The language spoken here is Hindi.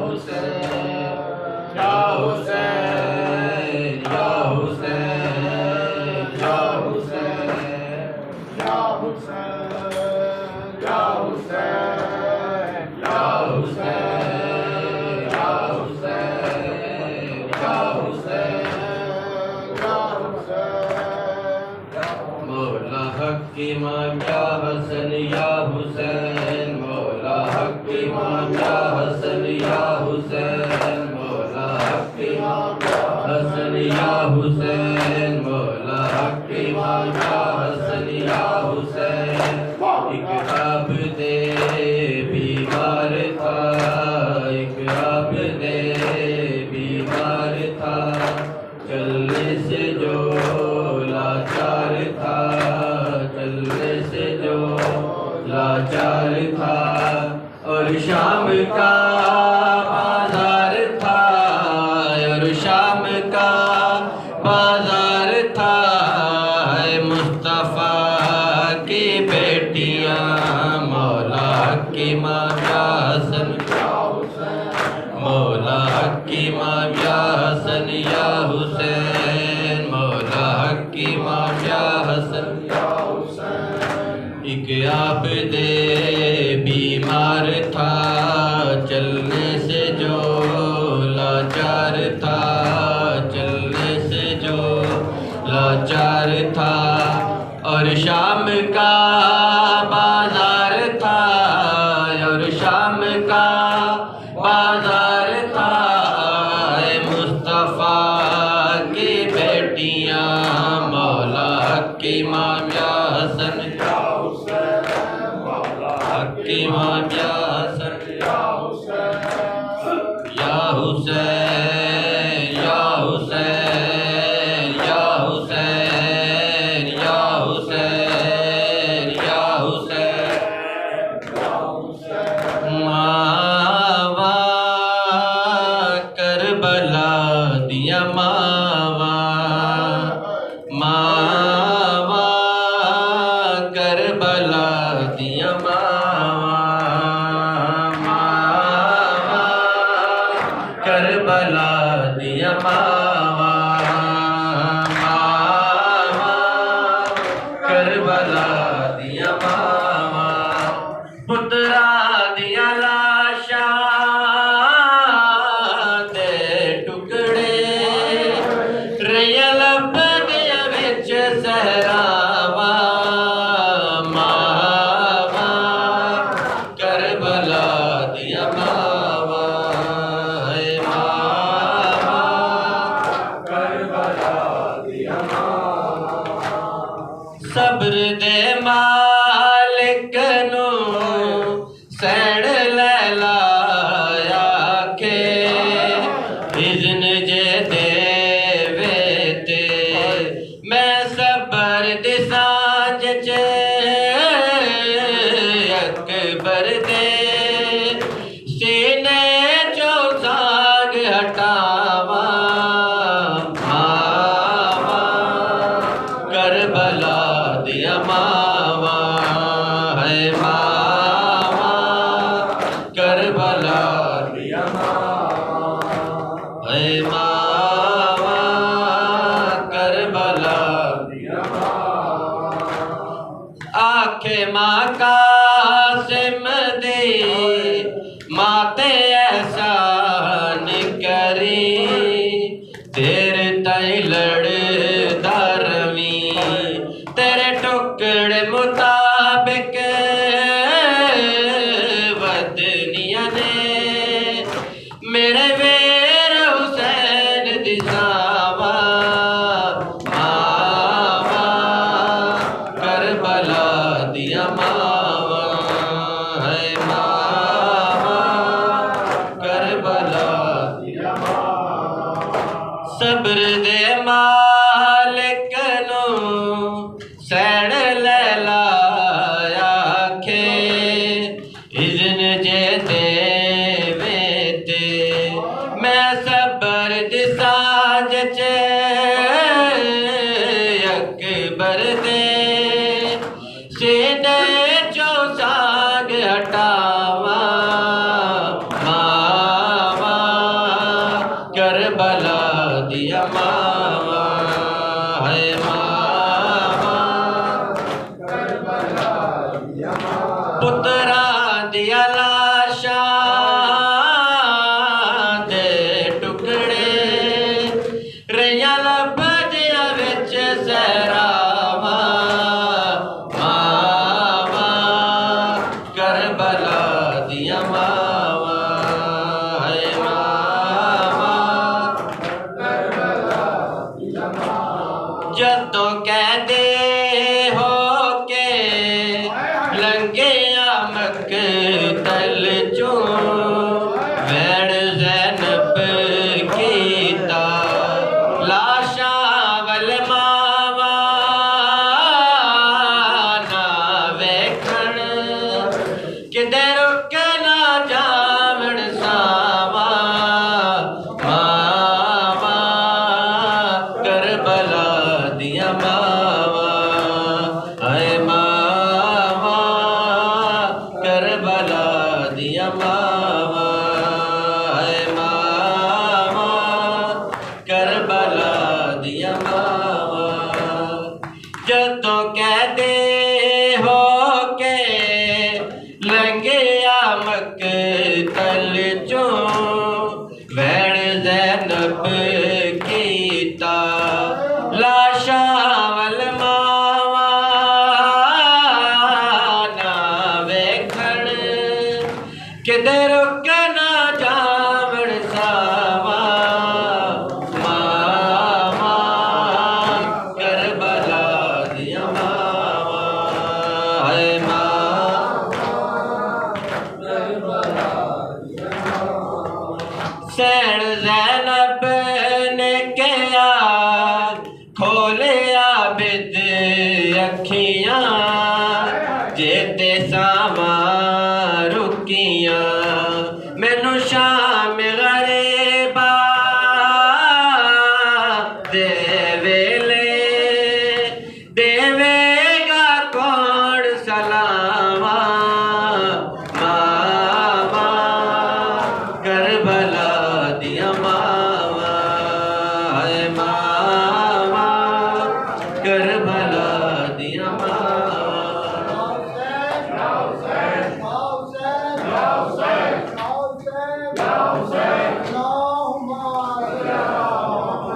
हुसैन या हुसैन या हुसैन या हुसैन या हुसैन या हुसैन या हुसैन या हुसैन या हुसैन या हुसैन मौला हक इमाम या हसन या हुसैन मौला हक इमाम या हसन या हुसैन मौला हक इमाम या हसन या हुसैन मौला हक इमाम या हसन या हुसैन एक आबदे बीमार था एक आबदे बीमार था चलने से जो लाचार था चलने से जो लाचार था और शाम का बाजार था और शाम का बाजार था मुस्तफ़ा की बेटियां मौला की माया हसन मौला की माया हसन या हुसैन मौला की माया हसन या हुसैन एक आबदे बीमार था चलने से जो लाचार था चलने से जो लाचार था और शाम का बाजार था और शाम का बाजार था मुस्तफ़ा की बेटियां मौला की माया हसन या हुसैन मौला की माया हसन या हुसैन या हुसैन या हुसैन या हुसैन या हुसैन या हुसैन मावा करबला दिया मावा मावा करबला दिया मावा मावा करबला दिया मावा मावा करबला दिया मावा पुत्रा दिया लाशा दे टुकड़े रयल दिया विच सहरावा मावा करबला दिया मावा है मावा करबला दिया मावा सब्र दे मालिक नू सैड़ लैलाया के इज़्न जे देवे ते मैं सबर दी सांझ च अकबर दे सीने चो साग हटावा मावा करबला दिया मावा है मावा करबला दिया मावा है मावा करबला दिया मावा आखे माँ कासिम दे माते एहसान करी तेरे ताई लड़दा रवी तेरे टुकड़े मुताबिक वदनिया ने मेरे वीर हुसैन दिसावा मावा करबला दिया मावा है मावा करबला दिया मावा सब्र दे मालिक नू सैड़ लैलाया के इज़्न जे देवे ते मैं सबर दी सांझ च अकबर दे सीने चो साग हटावा मावा करबला दिया मावा है मावा पुत्रा दिया लाशा दे टुकड़े रैया लभदिया विच सहरावा मावा करबला दिया मावा है मावा जदों कहदे हो के लंघिया मकतल चों वैण ज़ैनब कीता लाशा वल मावा ना वेखण किते रुक ना जावण सावा मावा करबला दिया मावा है मावा करबला दिया मावा है मावा करबला दिया मावा जदों कहदे हो के लंघिया मकतल चों वैण ज़ैनब कीता लाशा वल मावा ना वेखण किते रुक ना जावण सावा मावा करबला दिया मावा है सैन ज़ैनब ने कहा खोलिया बिद अखियां जेते सावा रुकियां